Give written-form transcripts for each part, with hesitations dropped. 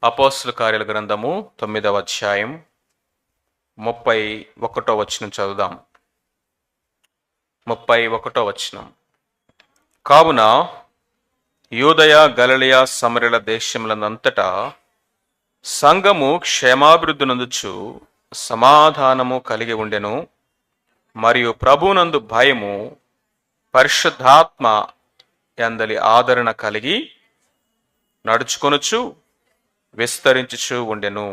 అపోస్తల కార్యాల గ్రంథము 9వ అధ్యాయం 31వ వచనం చదువుదాం. 31వ వచనం. కావున యూదయ గలిలయ సమరల దేశములందంతటా సంఘము క్షేమాభివృద్ధి నందుచు సమాధానము కలిగి ఉండెను. మరియు ప్రభువునందు భయము పరిశుద్ధాత్మ యందలి ఆదరణ కలిగి నడుచుకొనుచు విస్తరించుచు ఉండెను.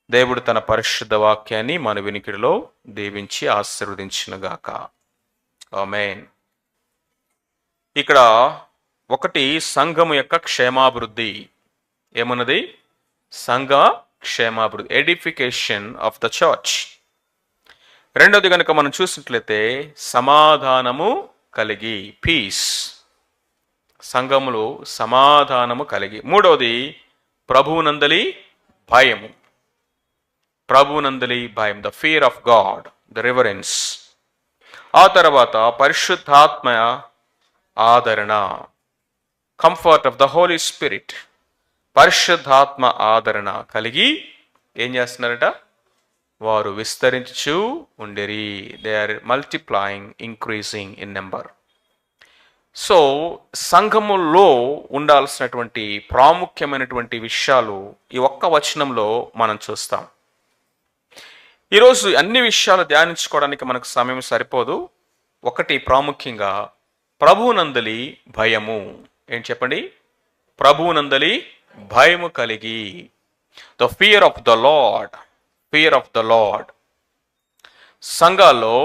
దేవుడు తన పరిశుద్ధ వాక్యాన్ని మన వినికిడిలో దీవించి ఆశీర్వదించునుగాక. ఆమేన్. ఇక్కడ ఒకటి సంఘము యొక్క క్షేమాభివృద్ధి. ఏమన్నది? సంఘ క్షేమాభివృద్ధి, ఎడిఫికేషన్ ఆఫ్ ద చర్చ్. రెండోది కనుక మనం చూసినట్లయితే సమాధానము కలిగి, పీస్. సంఘములో సమాధానము కలిగి. మూడవది ప్రభువునందలి భయము. ప్రభువునందలి భయం, the fear of God, the reverence. ఆ తర్వాత పరిశుద్ధాత్మ ఆదరణ, comfort of the Holi Spirit. పరిశుద్ధాత్మ ఆదరణ కలిగి ఏం చేస్తున్నారట? వారు విస్తరించుచు ఉండేరి. They are multiplying, increasing in number. So సంఘములో ఉండాల్సినటువంటి ప్రాముఖ్యమైనటువంటి విషయాలు ఈ ఒక్క వచనంలో మనం చూస్తాం. ఈరోజు అన్ని విషయాలు ధ్యానించుకోవడానికి మనకు సమయం సరిపోదు. ఒకటి ప్రాముఖ్యంగా ప్రభువునందలి భయము. ఏం చెప్పండి? ప్రభువునందలి భయము కలిగి, the fear of the lord, fear of the lord. సంఘాల్లో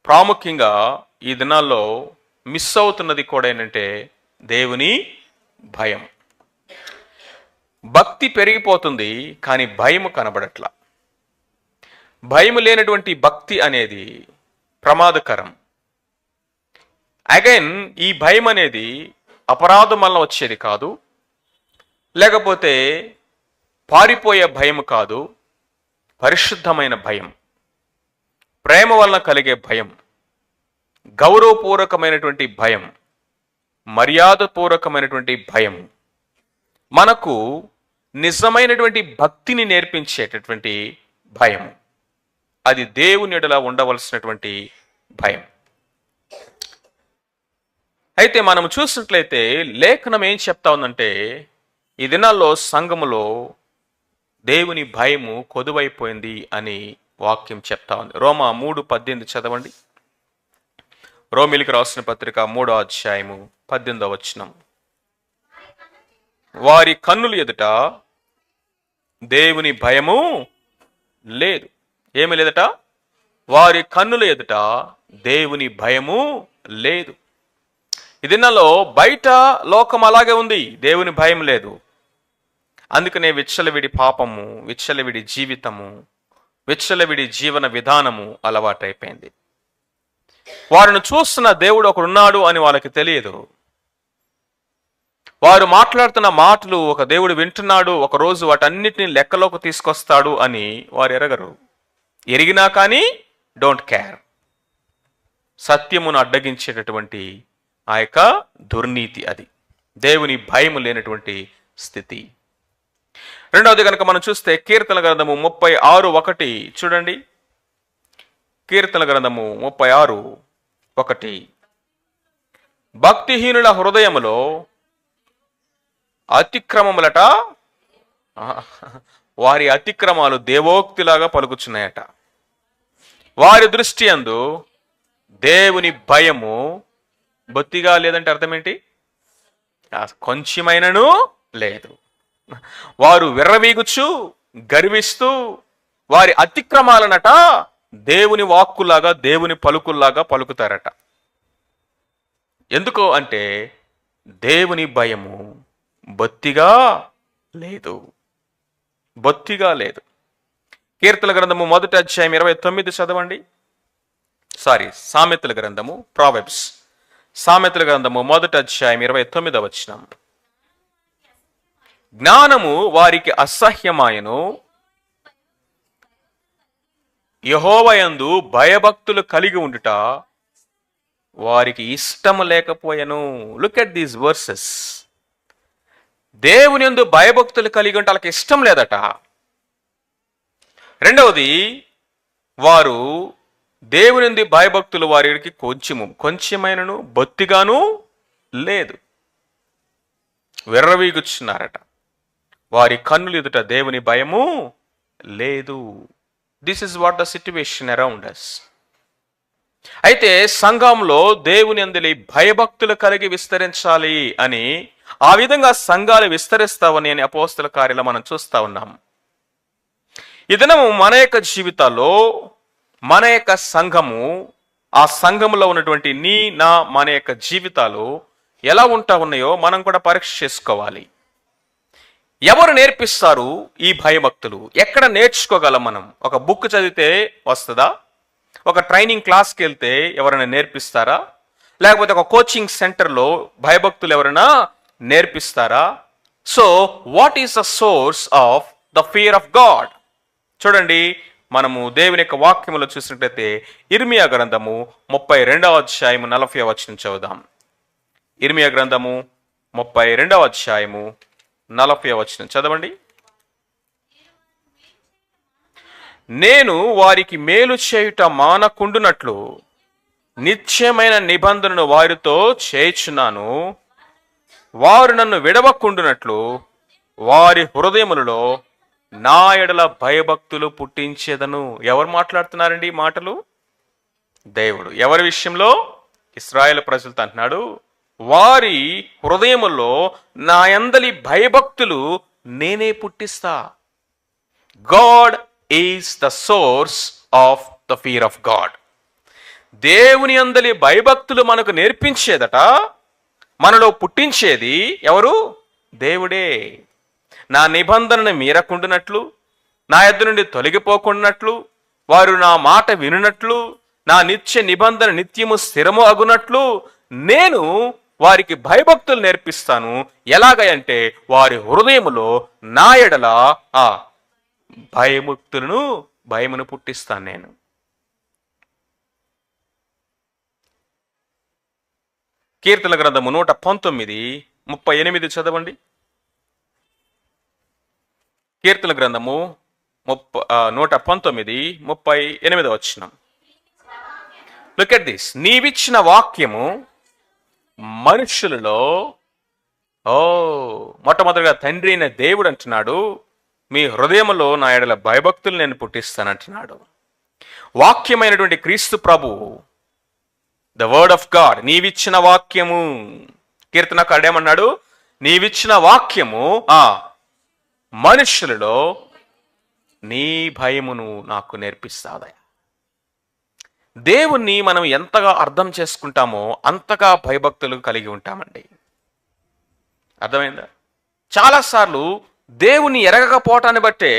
ప్రాముఖ్యంగా ఈ దినాల్లో మిస్ అవుతున్నది కూడా ఏంటంటే దేవుని భయం. భక్తి పెరిగిపోతుంది కానీ భయము కనబడట్లా. భయము లేనటువంటి భక్తి అనేది ప్రమాదకరం. అగైన్ ఈ భయం అనేది అపరాధం వల్ల వచ్చేది కాదు, లేకపోతే పారిపోయే భయం కాదు. పరిశుద్ధమైన భయం, ప్రేమ వలన కలిగే భయం, గౌరవపూర్వకమైనటువంటి భయం, మర్యాదపూర్వకమైనటువంటి భయం, మనకు నిజమైనటువంటి భక్తిని నేర్పించేటటువంటి భయం. అది దేవుని ఎడల ఉండవలసినటువంటి భయం. అయితే మనం చూసినట్లయితే లేఖనం ఏం చెప్తా ఉందంటే ఈ దినాల్లో సంఘములో దేవుని భయము కొదువైపోయింది అని వాక్యం చెప్తా ఉంది. రోమా 3:18 చదవండి. రోమిలికి రాసిన పత్రిక 3వ అధ్యాయము 18వ వచనం. వారి కన్నుల ఎదుట దేవుని భయము లేదు. ఏమి లేదట? వారి కన్నుల ఎదుట దేవుని భయము లేదు. ఈ దినాల్లో బయట లోకం అలాగే ఉంది, దేవుని భయం లేదు. అందుకనే విచ్చలవిడి పాపము, విచ్చలవిడి జీవితము, విచ్చలవిడి జీవన విధానము అలవాటైపోయింది. వారిని చూస్తున్న దేవుడు ఒకడున్నాడు అని వాళ్ళకి తెలియదు. వారు మాట్లాడుతున్న మాటలు ఒక దేవుడు వింటున్నాడు, ఒకరోజు వాటన్నిటిని లెక్కలోకి తీసుకొస్తాడు అని వారు ఎరగరు. ఎరిగినా కానీ డోంట్ కేర్. సత్యమును అడ్డగించేటటువంటి ఆ యొక్క దుర్నీతి అది. దేవుని భయం లేనటువంటి స్థితి. రెండవది కనుక మనం చూస్తే కీర్తన గ్రంథము 36:1 చూడండి. కీర్తన గ్రంథము 36:1. భక్తిహీనుల హృదయములో అతిక్రమములట, వారి అతిక్రమాలు దేవోక్తిలాగా పలుకుచున్నాయట. వారి దృష్టి యందు దేవుని భయము బొత్తిగా లేదంటే అర్థం ఏంటి? కొంచెమైనను లేదు. వారు విర్రవీగుచు గర్విస్తూ వారి అతిక్రమాలనట దేవుని వాక్కులాగా, దేవుని పలుకుల్లాగా పలుకుతారట. ఎందుకు అంటే దేవుని భయము బొత్తిగా లేదు, బొత్తిగా లేదు. కీర్తన గ్రంథము 1వ అధ్యాయం 29 చదవండి. సామెతల గ్రంథము, ప్రావెబ్స్, సామెతల గ్రంథము 1వ అధ్యాయం 29వ వచనం. జ్ఞానము వారికి అసహ్యమాయను, యెహోవాయందు భయభక్తులు కలిగి ఉండుట వారికి ఇష్టము లేకపోయెను. Look at these verses. దేవుని యందు భయభక్తులు కలిగి ఉంటే వాళ్ళకి ఇష్టం లేదట. రెండవది, వారు దేవుని యందు భయభక్తులు వారికి కొంచెమైనను బొత్తిగాను లేదు, విర్రవీగుచున్నారట. వారి కన్నులు ఎదుట దేవుని భయము లేదు. This is what the situation around us. అయితే సంఘంలో దేవుని యందు భయభక్తులు కలిగి విస్తరించాలి అని, ఆ విధంగా సంఘాలు విస్తరిస్తావని అని అపోస్తల కార్యాలు మనం చూస్తా ఉన్నాం. ఈ దినము మన యొక్క జీవితాల్లో మన యొక్క సంఘము, ఆ సంఘములో ఉన్నటువంటి మన యొక్క జీవితాలు ఎలా ఉంటా ఉన్నాయో మనం కూడా పరీక్ష చేసుకోవాలి. ఎవరు నేర్పిస్తారు ఈ భయభక్తులు? ఎక్కడ నేర్చుకోగలం మనం? ఒక బుక్ చదివితే వస్తుందా? ఒక ట్రైనింగ్ క్లాస్కి వెళ్తే ఎవరైనా నేర్పిస్తారా? లేకపోతే ఒక కోచింగ్ సెంటర్లో భయభక్తులు ఎవరైనా నేర్పిస్తారా? So what is the source of the fear of God? చూడండి, మనము దేవుని యొక్క వాక్యములో చూసినట్లయితే ఇర్మియా గ్రంథము 32వ అధ్యాయము 40వ వచనం చదువుదాం. ఇర్మియా గ్రంథము 32వ అధ్యాయము 40వ వచనం చదవండి. నేను వారికి మేలు చేయుట మానకుండునట్లు నిత్యమైన నిబంధనను వారితో చేయుచున్నాను. వారు నన్ను విడవకుండునట్లు వారి హృదయములలో నా ఎడల భయభక్తులు పుట్టించేదను. ఎవరు మాట్లాడుతున్నారండి ఈ మాటలు? దేవుడు. ఎవరి విషయంలో? ఇశ్రాయేలు ప్రజలతో అంటున్నాడు, వారి హృదయములో నా యందలి భయభక్తులు నేనే పుట్టిస్తా. God is the source of the fear of God. దేవుని యందలి భయభక్తులు మనకు నేర్పించేదట, మనలో పుట్టించేది ఎవరు? దేవుడే. నా నిబంధనను మీరకుండునట్లు, నా యొద్ద నుండి తొలగిపోకుండానట్లు, వారు నా మాట వినునట్లు, నా నిత్య నిబంధన నిత్యము స్థిరము అగునట్లు నేను వారికి భయభక్తులు నేర్పిస్తాను. ఎలాగంటే వారి హృదయములో నా ఎడల భయమును పుట్టిస్తాను నేను. కీర్తన గ్రంథము 119:38 చదవండి. కీర్తన గ్రంథము 119:38 వచనం. Look at this. నీవిచ్చిన వాక్యము మనుషులలో, మొట్టమొదటిగా తండ్రి అయిన దేవుడు అంటున్నాడు, మీ హృదయములో నా ఎడల భయభక్తులు నేను పుట్టిస్తానంటున్నాడు. వాక్యమైనటువంటి క్రీస్తు ప్రభు, ద వర్డ్ ఆఫ్ గాడ్, నీవిచ్చిన వాక్యము. కీర్తనకారుడు ఏమన్నాడు? నీవిచ్చిన వాక్యము మనుషులలో నీ భయమును నాకు నేర్పిస్తాదయ. దేవుణ్ణి మనం ఎంతగా అర్థం చేసుకుంటామో అంతగా భయభక్తులు కలిగి ఉంటామండి. అర్థమైందా? చాలాసార్లు దేవుని ఎరగకపోవటాన్ని బట్టే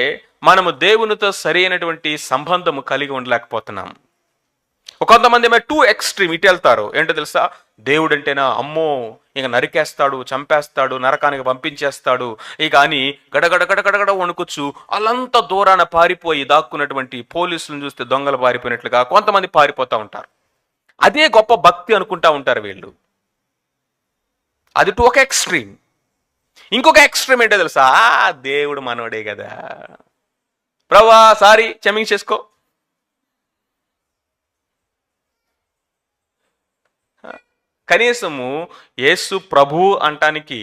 మనము దేవునితో సరి అయినటువంటి సంబంధము కలిగి ఉండలేకపోతున్నాం. కొంతమంది ఏమో టూ ఎక్స్ట్రీమ్ ఇటు వెళ్తారు. ఏంటో తెలుసా? దేవుడు అంటేనా అమ్మో, ఇక నరికేస్తాడు, చంపేస్తాడు, నరకానికి పంపించేస్తాడు, ఇక అని గడగడ వణుకుచ్చు అలంతా దూరాన పారిపోయి దాక్కున్నటువంటి పోలీసులను చూస్తే దొంగలు పారిపోయినట్లుగా కొంతమంది పారిపోతూ ఉంటారు. అదే గొప్ప భక్తి అనుకుంటా ఉంటారు వీళ్ళు. అది ఒక ఎక్స్ట్రీమ్. ఇంకొక ఎక్స్ట్రీమ్ ఏంటో తెలుసా? దేవుడు మనోడే కదా, ప్రభా సారీ క్షమించేసుకో. కనీసము యేసు ప్రభు అంటానికి,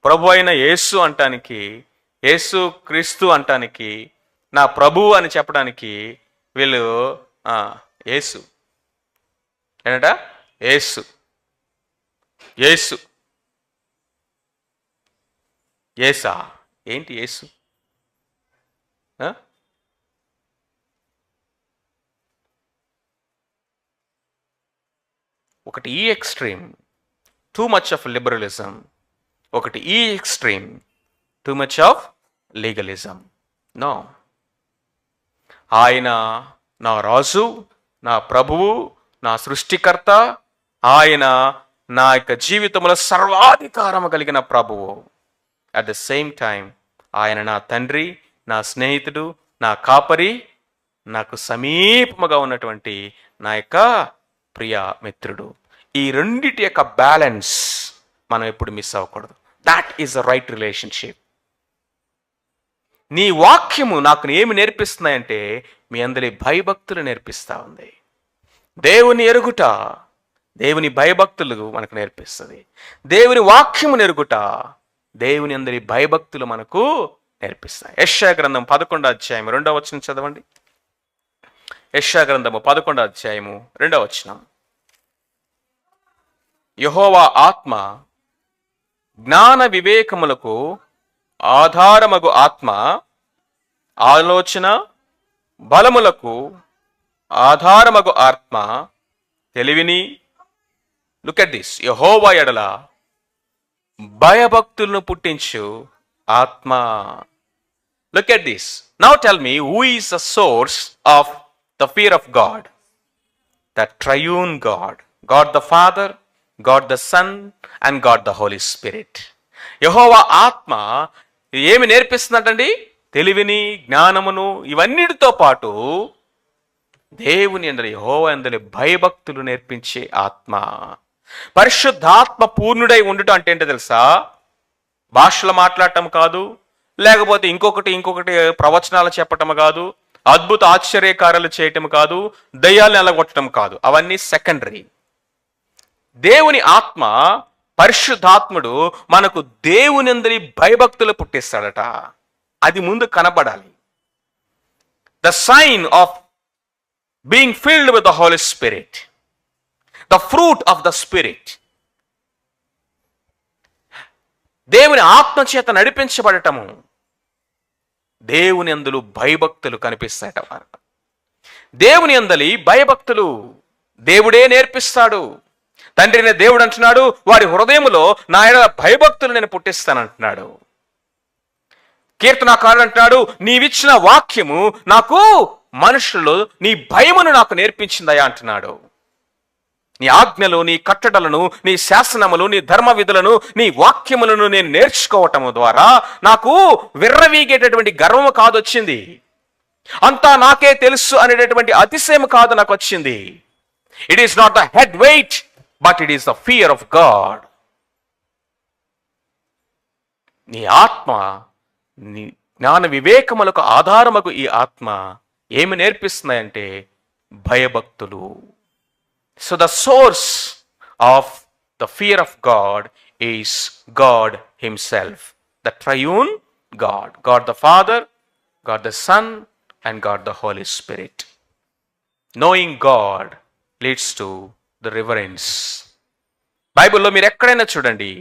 ప్రభు అయిన యేసు అంటానికి, యేసు క్రీస్తు అంటానికి, నా ప్రభు అని చెప్పడానికి వీళ్ళు యేసు ఏంట, యేసు యేసు యేసా ఏంటి యేసు? ఒకటి ఈ extreme, too much of liberalism. ఒకటి ఈ extreme, too much of legalism. No, ఆయన నా రాజు, నా ప్రభువు, నా సృష్టికర్త, ఆయన నా యొక్క జీవితంలో సర్వాధికారం కలిగిన ప్రభువు. అట్ ద సేమ్ టైం ఆయన నా తండ్రి, నా స్నేహితుడు, నా కాపరి, నాకు సమీపముగా ఉన్నటువంటి నా యొక్క ప్రియ మిత్రుడు. ఈ రెండిటి యొక్క బ్యాలెన్స్ మనం ఎప్పుడు మిస్ అవ్వకూడదు. That is the right relationship. నీ వాక్యము నాకు ఏమి నేర్పిస్తున్నాయంటే మీ అందరి భయభక్తులు నేర్పిస్తా ఉంది. దేవుని ఎరుగుట, దేవుని భయభక్తులు మనకు నేర్పిస్తుంది. దేవుని వాక్యము ఎరుగుట, దేవుని అందరి భయభక్తులు మనకు నేర్పిస్తాయి. యెషయా గ్రంథం 11వ అధ్యాయం 2వ వచనం చదవండి. యెషయా గ్రంథము 11వ అధ్యాయము 2వ వచనం. యెహోవా ఆత్మ జ్ఞాన వివేకములకు ఆధారమగు ఆత్మ, ఆలోచన బలములకు ఆధారమగు ఆత్మ, తెలివిని, లుక్ ఎట్ దిస్, యెహోవా ఎడల భయభక్తులను పుట్టించు ఆత్మ. Look at this. Now tell me, who is the source of the fear of God? The triune God, God the Father, God the Son and God the Holi Spirit. యెహోవా ఆత్మ ఏమి నేర్పిస్తుందంటండి? తెలివిని, జ్ఞానమును, ఇవన్నిటితో పాటు దేవుని అందరి, యెహోవా అందరి భయభక్తులు నేర్పించే ఆత్మ. పరిశుద్ధాత్మ పూర్ణుడై ఉండటం అంటే ఏంటో తెలుసా? భాషలు మాట్లాడటం కాదు, లేకపోతే ఇంకొకటి ప్రవచనాలు చెప్పటం కాదు, అద్భుత ఆశ్చర్యకార్యాలు చేయటం కాదు, దయ్యాలను ఎలగొట్టడం కాదు. అవన్నీ సెకండరీ. దేవుని ఆత్మ, పరిశుద్ధాత్ముడు మనకు దేవుని అందరి భయభక్తులు పుట్టిస్తాడట. అది ముందు కనబడాలి. The sign of being filled with the Holi spirit, the fruit of the spirit. దేవుని ఆత్మ చేత నడిపించబడటము, దేవుని అందులో భయభక్తులు కనిపిస్తాయట. దేవుని అందలి భయభక్తులు దేవుడే నేర్పిస్తాడు. తండ్రిని దేవుడు అంటున్నాడు, వారి హృదయములో నా ఎడల భయభక్తులు నేను పుట్టిస్తానంటున్నాడు. కీర్తనాకారుడు అంటున్నాడు, నీవిచ్చిన వాక్యము నాకు మనుషులు నీ భయమును నాకు నేర్పించిందయా అంటున్నాడు. నీ ఆజ్ఞలు, నీ కట్టడలను, నీ శాసనములు, నీ ధర్మ విధులను, నీ వాక్యములను నేను నేర్చుకోవటము ద్వారా నాకు విర్రవీగేటటువంటి గర్వము కాదు వచ్చింది, అంతా నాకే తెలుసు అనేటటువంటి అతిశయం కాదు నాకు వచ్చింది. It is not the head weight, but it is the fear of God. నీ ఆత్మ, నీ జ్ఞాన వివేకములకు ఆధారముకు ఈ ఆత్మ ఏమి నేర్పిస్తున్నాయంటే భయభక్తులు. So the source of the fear of God is God himself, the triune God, God the Father, God the Son and God the Holy Spirit. Knowing God leads to the reverence. బైబిల్లో మీరు ఎక్కడైనా చూడండి,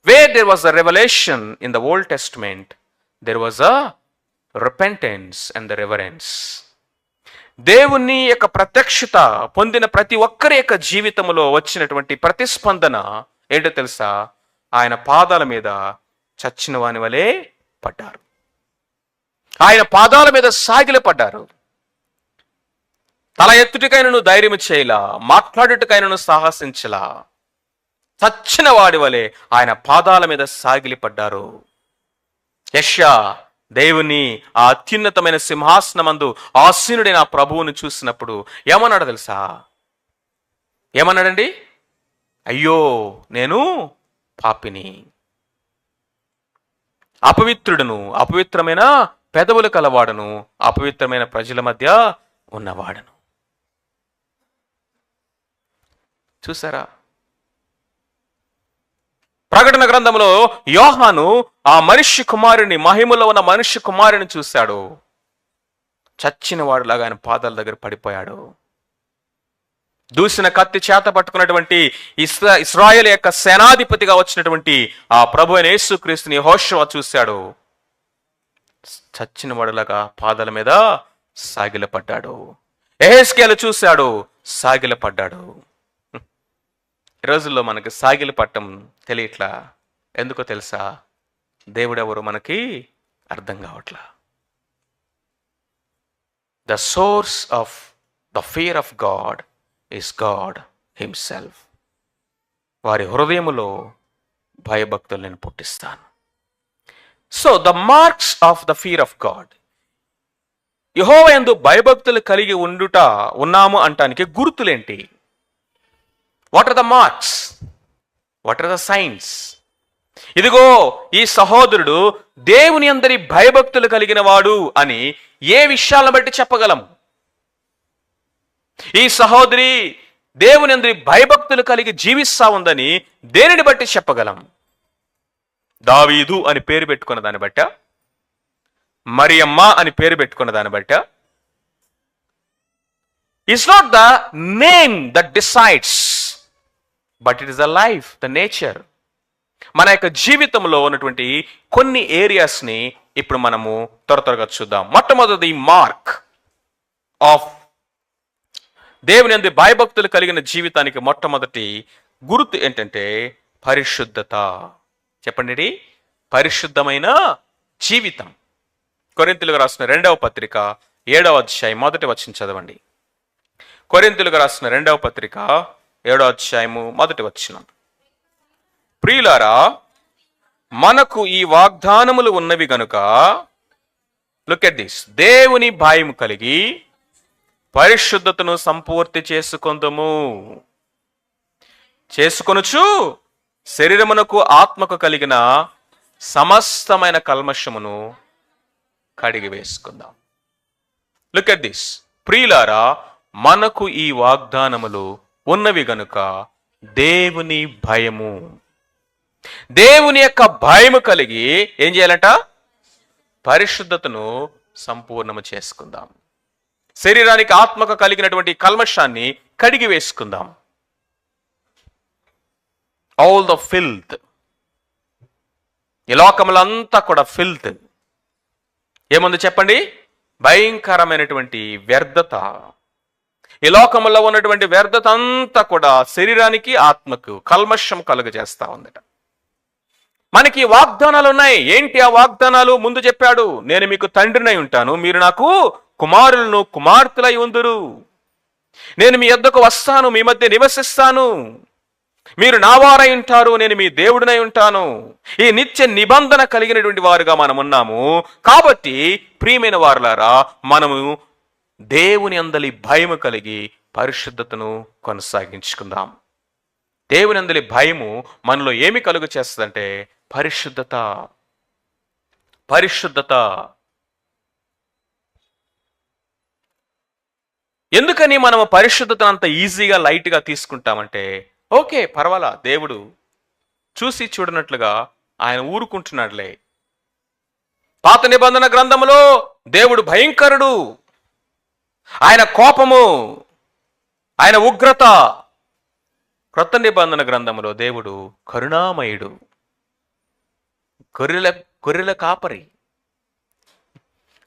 where there was a revelation in the Old Testament, there was a repentance and the reverence. దేవుని యొక్క ప్రత్యక్షత పొందిన ప్రతి ఒక్కరి యొక్క జీవితంలో వచ్చినటువంటి ప్రతిస్పందన ఏంటో తెలుసా? ఆయన పాదాల మీద చచ్చిన వాని వలె పడ్డారు. ఆయన పాదాల మీద సాగిల పడ్డారు. తల ఎత్తుటికైనను ధైర్యం చేయలా, మాట్లాడుటకైనను సాహసించలా, చచ్చిన వాడి వలె ఆయన పాదాల మీద సాగిలి పడ్డారు. యెషయా దేవుని ఆ అత్యున్నతమైన సింహాసనమందు ఆసీనుడైన ఆ ప్రభువును చూసినప్పుడు ఏమన్నాడు తెలుసా? ఏమన్నాడండి? అయ్యో నేను పాపిని, అపవిత్రుడును, అపవిత్రమైన పెదవులు కలవాడను, అపవిత్రమైన ప్రజల మధ్య ఉన్నవాడను. చూసారా? ప్రకటన గ్రంథంలో యోహాను ఆ మనుష్య కుమారుని, మహిమలో ఉన్న మనుష్య కుమారుని చూశాడు. చచ్చిన వాడులాగా ఆయన పాదాల దగ్గర పడిపోయాడు. దూసిన కత్తి చేత పట్టుకున్నటువంటి ఇశ్రాయేలు యొక్క సేనాధిపతిగా వచ్చినటువంటి ఆ ప్రభు అయిన యేసుక్రీస్తుని యెహోషువ చూశాడు. చచ్చిన వాడులాగా పాదాల మీద సాగిలపడ్డాడు. యెహెజ్కేలు చూశాడు, సాగిలపడ్డాడు. ఈ రోజుల్లో మనకి సాగిలి పట్టం తెలియట్లా. ఎందుకో తెలుసా? దేవుడెవరు మనకి అర్థం కావట్లా. The source of the fear of God is God himself. వారి హృదయములో భయభక్తులు నేను పుట్టిస్తాను. So the marks of the fear of God, యెహోవా యందు భయభక్తులు కలిగి ఉన్నాము అంటానికి గుర్తులేంటి? What are the marks? What are the signs? ఇదిగో ఈ సహోదరుడు దేవుని అందరి భయభక్తులు కలిగిన వాడు అని ఏ విషయాలను బట్టి చెప్పగలం? ఈ సహోదరి దేవుని అందరి భయభక్తులు కలిగి జీవిస్తా ఉందని దేనిని బట్టి చెప్పగలం? దావీదు అని పేరు పెట్టుకున్న దాన్ని బట్ట, మరియమ్మ అని పేరు పెట్టుకున్న దాన్ని బట్ట? It's not the name that decides, but it is the life, the nature. మన యొక్క జీవితంలో ఉన్నటువంటి కొన్ని ఏరియాస్ని ఇప్పుడు మనము త్వరగా చూద్దాం. మొట్టమొదటి మార్క్ ఆఫ్ దేవుని యందు భయభక్తులు కలిగిన జీవితానికి మొట్టమొదటి గుర్తు ఏంటంటే పరిశుద్ధత. చెప్పండి, పరిశుద్ధమైన జీవితం. కొరింథీయులకు రాసిన 2వ పత్రిక 7వ అధ్యాయం 1వ వచనం చదవండి. కొరింథీయులకు రాసిన 2వ పత్రిక 7వ అధ్యాయము 1వ వచనం. ప్రియులారా, మనకు ఈ వాగ్దానములు ఉన్నవి గనుక, లుక్ ఎట్ దిస్, దేవుని భయం కలిగి పరిశుద్ధతను సంపూర్తి చేసుకొనుచు శరీరమునకు ఆత్మకు కలిగిన సమస్తమైన కల్మషమును కడిగి వేసుకుందాం. లుక్ ఎట్ దిస్, ప్రియులారా, మనకు ఈ వాగ్దానములు ఉన్నవి గనుక దేవుని భయము, దేవుని యొక్క భయము కలిగి ఏం చేయాలంట? పరిశుద్ధతను సంపూర్ణము చేసుకుందాం. శరీరానికి ఆత్మకు కలిగినటువంటి కల్మషాన్ని కడిగి వేసుకుందాం. ఆల్ ద ఫిల్త్, ఈ లోకములంతా కూడా ఫిల్త్ ఏముంది చెప్పండి? భయంకరమైనటువంటి వ్యర్థత. ఈ లోకములో ఉన్నటువంటి వ్యర్థత అంతా కూడా శరీరానికి ఆత్మకు కల్మషం కలుగజేస్తా ఉందట. మనకి వాగ్దానాలు ఉన్నాయి. ఏంటి ఆ వాగ్దానాలు? ముందు చెప్పాడు, నేను మీకు తండ్రినై ఉంటాను, మీరు నాకు కుమారులను కుమార్తెలై ఉందురు, నేను మీ యొద్దకు వస్తాను, మీ మధ్య నివసిస్తాను, మీరు నా వారై ఉంటారు, నేను మీ దేవుడినై ఉంటాను. ఈ నిత్య నిబంధన కలిగినటువంటి వారుగా మనం ఉన్నాము. కాబట్టి ప్రియమైన వారులారా, మనము దేవుని అందలి భయము కలిగి పరిశుద్ధతను కొనసాగించుకుందాం. దేవుని అందలి భయము మనలో ఏమి కలుగు చేస్తుందంటే పరిశుద్ధత. పరిశుద్ధత. ఎందుకని మనము పరిశుద్ధతను అంత ఈజీగా లైట్గా తీసుకుంటామంటే, ఓకే పర్వాలా, దేవుడు చూసి చూడనట్లుగా ఆయన ఊరుకుంటున్నాడులే. పాత నిబంధన గ్రంథములో దేవుడు భయంకరుడు, ఆయన కోపము, ఆయన ఉగ్రత. క్రొత్త నిబంధన గ్రంథములో దేవుడు కరుణామయుడు, గొర్రెల కాపరి,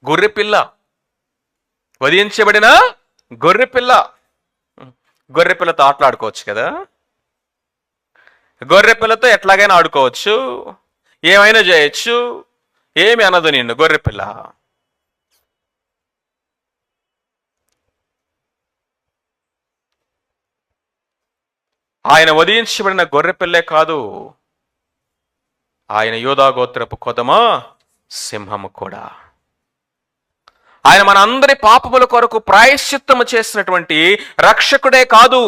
గొర్రెపిల్ల, వధించబడిన గొర్రెపిల్ల. గొర్రెపిల్లతో ఆటలాడుకోవచ్చు కదా, గొర్రెపిల్లతో ఎట్లాగైనా ఆడుకోవచ్చు, ఏమైనా చేయొచ్చు, ఏమి అనదు నిన్ను గొర్రెపిల్ల. ఆయన వధించబడిన గొర్రెపిల్లే కాదు, ఆయన యూదా గోత్రపు కొదమ సింహము కూడా. ఆయన మన అందరి పాపముల కొరకు ప్రాయశ్చిత్తము చేసినటువంటి రక్షకుడే కాదు,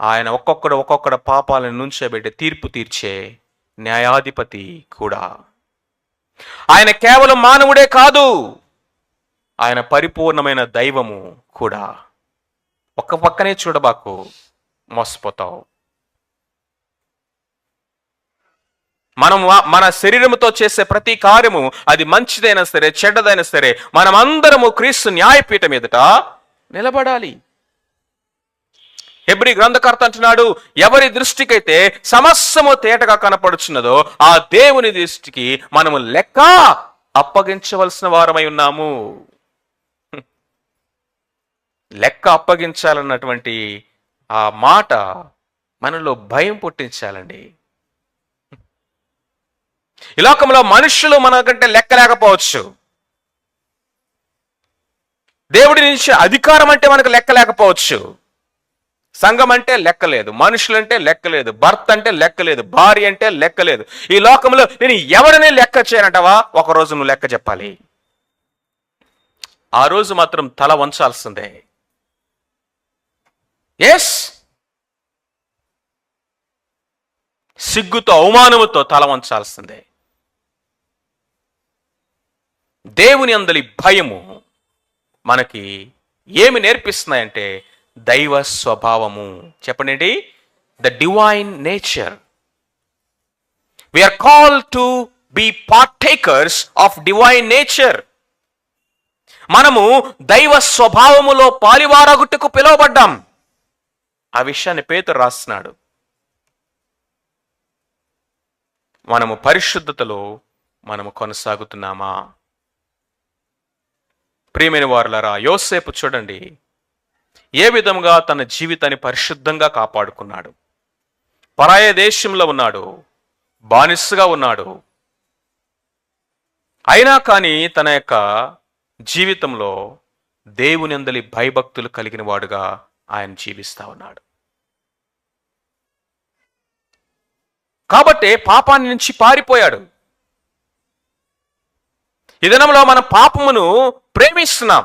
ఆయన ఒక్కొక్కడు పాపాలను నుంచోబెట్టి తీర్పు తీర్చే న్యాయాధిపతి కూడా. ఆయన కేవలం మానవుడే కాదు, ఆయన పరిపూర్ణమైన దైవము కూడా. ఒక్క పక్కనే చూడబాకు, మోసపోతావు. మనం మన శరీరముతో చేసే ప్రతి కార్యము, అది మంచిదైనా సరే చెడ్డదైనా సరే, మనమందరము క్రీస్తు న్యాయపీఠం ఎదుట నిలబడాలి. హెబ్రీ గ్రంథకర్త అంటున్నాడు, ఎవరి దృష్టికైతే సమస్తము తేటగా కనపడుచున్నదో ఆ దేవుని దృష్టికి మనము లెక్క అప్పగించవలసిన వారమై ఉన్నాము. లెక్క అప్పగించాలన్నటువంటి ఆ మాట మనలో భయం పుట్టించాలండి. ఈ లోకంలో మనుషులు మనకంటే లెక్క లేకపోవచ్చు, దేవుడి నుంచి అధికారం అంటే మనకు లెక్క లేకపోవచ్చు, సంఘం అంటే లెక్కలేదు, మనుషులంటే లెక్కలేదు, భర్త అంటే లెక్కలేదు, భార్య అంటే లెక్కలేదు. ఈ లోకంలో నేను ఎవరిని లెక్క చేయనంటావా? ఒకరోజు నువ్వు లెక్క చెప్పాలి. ఆ రోజు మాత్రం తల వంచాల్సిందే. ఎస్, సిగ్గుతో అవమానముతో తల వంచాల్సిందే. దేవుని అందలి భయము మనకి ఏమి నేర్పిస్తున్నాయంటే దైవ స్వభావము. చెప్పండి, the divine nature. We are called to be partakers of divine nature. మనము దైవ స్వభావములో పాలివారగుట్టుకు పిలువబడ్డాం. ఆ విషయాన్ని పేతురు రాస్తున్నాడు. మనము పరిశుద్ధతలో మనము కొనసాగుతున్నామా? ప్రియమైన వారులారా, యోసేపు చూడండి ఏ విధంగా తన జీవితాన్ని పరిశుద్ధంగా కాపాడుకున్నాడు. పరాయ దేశంలో ఉన్నాడు, బానిసగా ఉన్నాడు. అయినా కానీ తన యొక్క జీవితంలో దేవుని అందలి భయభక్తులు కలిగిన వాడుగా ఆయన జీవిస్తా ఉన్నాడు. కాబట్టి పాపాన్ని నుంచి పారిపోయాడు. ఈ దినంలో మనం పాపమును ప్రేమిస్తున్నాం,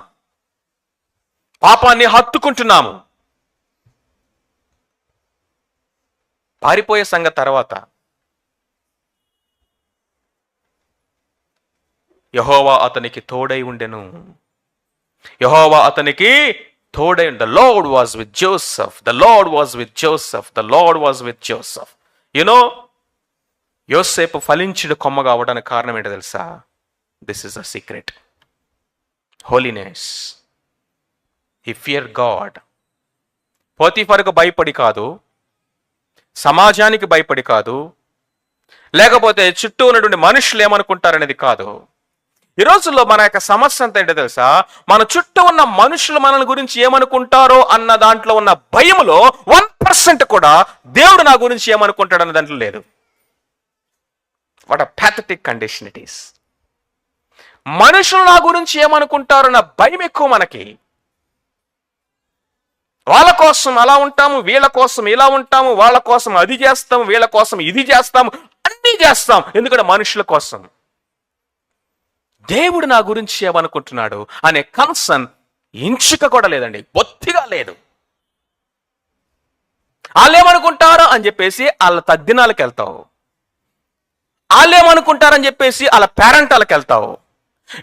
పాపాన్ని హత్తుకుంటున్నాము. పారిపోయే సంగతి తర్వాత యెహోవా అతనికి తోడై ఉండెను. యెహోవా అతనికి తోడై, the Lord was with Joseph, the Lord was with Joseph, the Lord was with Joseph. You know, యోసేపు ఫలించుడు కొమ్మగా అవడానికి కారణం ఏంటో తెలుసా? This is a secret. Holiness. He fear God. పోతీఫరుకు భయపడి కాదు, సమాజానికి భయపడి కాదు, లేకపోతే చుట్టూ ఉన్నటువంటి మనుషులు ఏమనుకుంటారనేది కాదు. ఈ రోజుల్లో మన యొక్క సమస్య అంతా ఏంటో తెలుసా? మన చుట్టూ ఉన్న మనుషులు మన గురించి ఏమనుకుంటారో అన్న దాంట్లో ఉన్న భయములో 1% కూడా దేవుడు నా గురించి ఏమనుకుంటాడు అన్న దాంట్లో లేదు. What a pathetic condition it is. మనుషులు నా గురించి ఏమనుకుంటారో అన్న భయం ఎక్కువ మనకి. వాళ్ళ కోసం అలా ఉంటాము, వీళ్ళ కోసం ఇలా ఉంటాము, వాళ్ళ కోసం అది చేస్తాము, వీళ్ళ కోసం ఇది చేస్తాము, అన్నీ చేస్తాం. ఎందుకంటే మనుషుల కోసం. దేవుడు నా గురించి ఏమనుకుంటున్నాడు అనే కన్సర్న్ ఇంచుక కూడా లేదండి, బొత్తిగా లేదు. వాళ్ళు ఏమనుకుంటారో అని చెప్పేసి వాళ్ళ తద్దినాలకు వెళ్తావు, వాళ్ళు ఏమనుకుంటారని చెప్పేసి వాళ్ళ పేరెంటాలకు వెళ్తావు,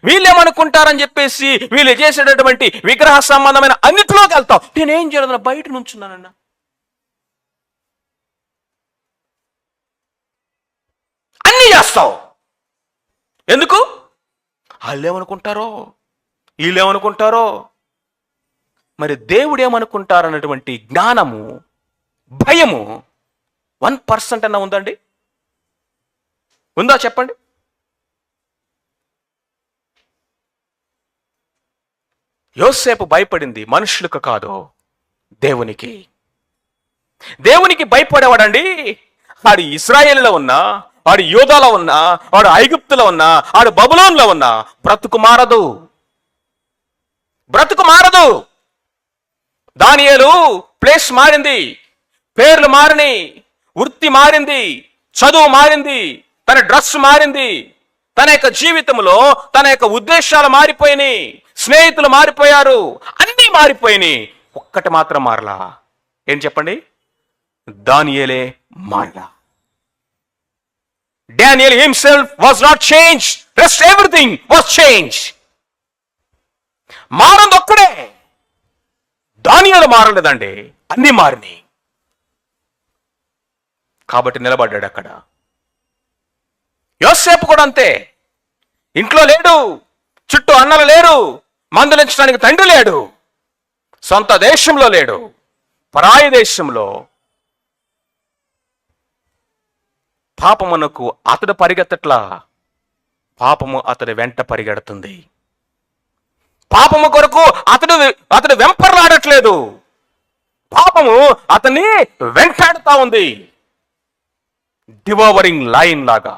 వీళ్ళు ఏమనుకుంటారని చెప్పేసి వీళ్ళు చేసేటటువంటి విగ్రహ సంబంధమైన అన్నిటిలోకి వెళ్తావు. నేనేం చేయలేదు, బయట నుంచున్నానన్నా. అన్నీ చేస్తావు. ఎందుకు? వాళ్ళు ఏమనుకుంటారో, వీళ్ళు ఏమనుకుంటారో. మరి దేవుడు ఏమనుకుంటారన్నటువంటి జ్ఞానము, భయము 1% అన్నా ఉందండి? ఉందా చెప్పండి? యోసేపు భయపడింది మనుషులకు కాదు, దేవునికి. దేవునికి భయపడేవాడండి వాడు ఇశ్రాయేలులో ఉన్నా, వాడు యూదాలో ఉన్నా, వాడు ఐగుప్తులో ఉన్నా, వాడు బబులోన్లో ఉన్నా బ్రతుకు మారదు, బ్రతుకు మారదు. దానియేలు ప్లేస్ మారింది, పేర్లు మారిని, వృత్తి మారింది, చదువు మారింది, తన డ్రెస్ మారింది, తన యొక్క జీవితంలో తన యొక్క ఉద్దేశాలు మారిపోయినాయి, స్నేహితులు మారిపోయారు, అన్నీ మారిపోయినాయి. ఒక్కటి మాత్రం మారలా. ఏం చెప్పండి? దానియేలే మారలా. Daniel himself was not changed. Rest everything was changed. మారంది ఒక్కడే, దానియేలు మారలేదండి, అన్నీ మారినాయి. కాబట్టి నిలబడ్డాడు అక్కడ. యోసేపు కూడా అంతే. ఇంట్లో లేడు, చుట్టూ అన్నలు లేరు, మందలించడానికి తండ్రి లేడు, సొంత దేశంలో లేడు, పరాయి దేశంలో. పాపమునకు అతడు పరిగెత్తట్లా, పాపము అతడి వెంట పరిగెడుతుంది. పాపము కొరకు అతడు వెంపర్లాడట్లేదు, పాపము అతన్ని వెంటాడుతా ఉంది. డివోవరింగ్ లైన్ లాగా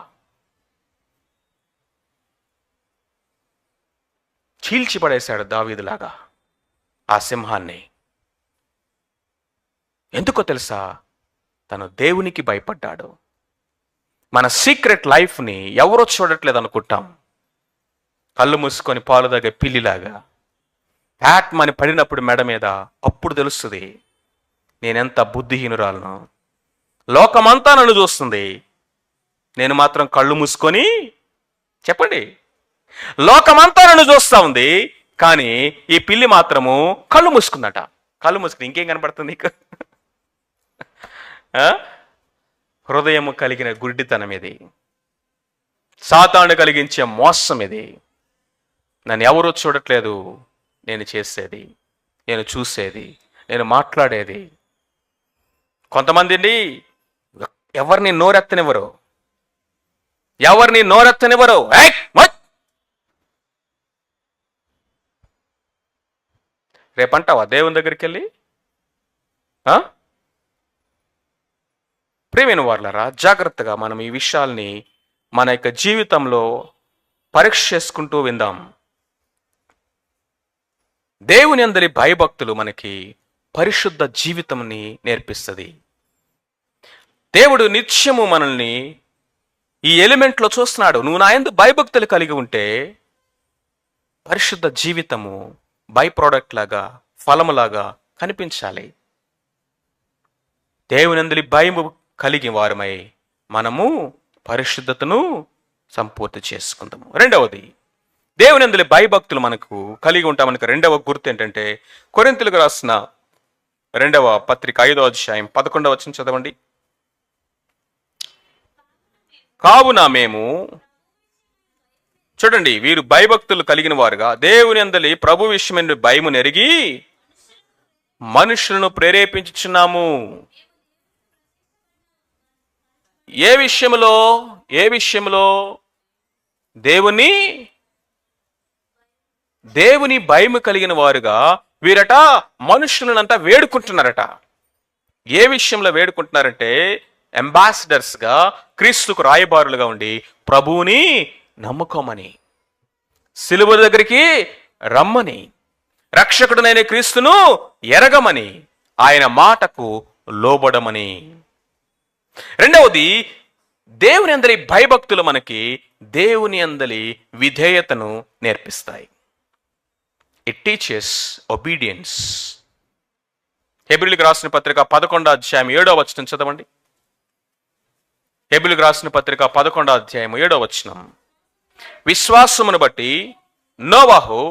చీల్చిపడేశాడు దావీదులాగా ఆ సింహాన్ని. ఎందుకో తెలుసా? తను దేవునికి భయపడ్డాడు. మన సీక్రెట్ లైఫ్ని ఎవరో చూడట్లేదు అనుకుంటాం. కళ్ళు మూసుకొని పాలు దగ్గర పిల్లిలాగా పడినప్పుడు మెడ మీద అప్పుడు తెలుస్తుంది నేనెంత బుద్ధిహీనురాలను, లోకమంతా నన్ను చూస్తుంది, నేను మాత్రం కళ్ళు మూసుకొని, చెప్పండి, లోకమంతా నన్ను చూస్తా ఉంది, కానీ ఈ పిల్లి మాత్రము కళ్ళు మూసుకుందట. కళ్ళు మూసుకుని ఇంకేం కనపడుతుంది నీకు? హృదయము కలిగిన గుడ్డితనం ఇది, సాతాను కలిగించే మోసం ఇది. నన్ను ఎవరూ చూడట్లేదు, నేను చేసేది, నేను చూసేది, నేను మాట్లాడేది. కొంతమంది అండి ఎవరిని నోరెత్తనివ్వరు, ఎవరిని నోరెత్తనివ్వరు. రేపంటావా దేవుని దగ్గరికి వెళ్ళి? ప్రియమైన వారలారా, జాగ్రత్తగా మనం ఈ విషయాల్ని మన యొక్క జీవితంలో పరీక్ష చేసుకుంటూ విందాం. దేవుని అందరి భయభక్తులు మనకి పరిశుద్ధ జీవితంని నేర్పిస్తుంది. దేవుడు నిత్యము మనల్ని ఈ ఎలిమెంట్లో చూస్తున్నాడు. నువ్వు నా యందు భయభక్తులు కలిగి ఉంటే పరిశుద్ధ జీవితము బై ప్రోడక్ట్ లాగా, ఫలములాగా కనిపించాలి. దేవునందలి భయము కలిగి వారమై మనము పరిశుద్ధతను సంపూర్తి చేసుకుందాము. రెండవది, దేవునందలి భయభక్తులు మనకు కలిగి ఉంటాం. మనకు రెండవ గుర్తు ఏంటంటే, కొరింథీయులకు రాసిన 2వ పత్రిక 5వ అధ్యాయం 11వ వచనం చదవండి. కావున మేము, చూడండి, వీరు భయభక్తులు కలిగిన వారుగా దేవుని అందలి ప్రభు విషయమైన భయము నెరిగి మనుషులను ప్రేరేపించుచున్నాము. ఏ విషయంలో? ఏ విషయంలో? దేవుని భయము కలిగిన వారుగా వీరట మనుషులనంతా వేడుకుంటున్నారట. ఏ విషయంలో వేడుకుంటున్నారంటే, అంబాసిడర్స్ గా, క్రీస్తుకు రాయబారులుగా ఉండి ప్రభువుని నమ్ముకోమని, సిలువ దగ్గరికి రమ్మని, రక్షకుడునైన క్రీస్తును ఎరగమని, ఆయన మాటకు లోబడమని. రెండవది, దేవుని అందరి భయభక్తులు మనకి దేవుని అందలి విధేయతను నేర్పిస్తాయి. It teaches obedience. హెబ్రీయులకు రాసిన పత్రిక 11వ అధ్యాయం 7వ వచనం చదవండి. హెబ్రీయులకు రాసిన పత్రిక 11వ అధ్యాయం 7వ వచనం. విశ్వాసమును బట్టి నోవాహు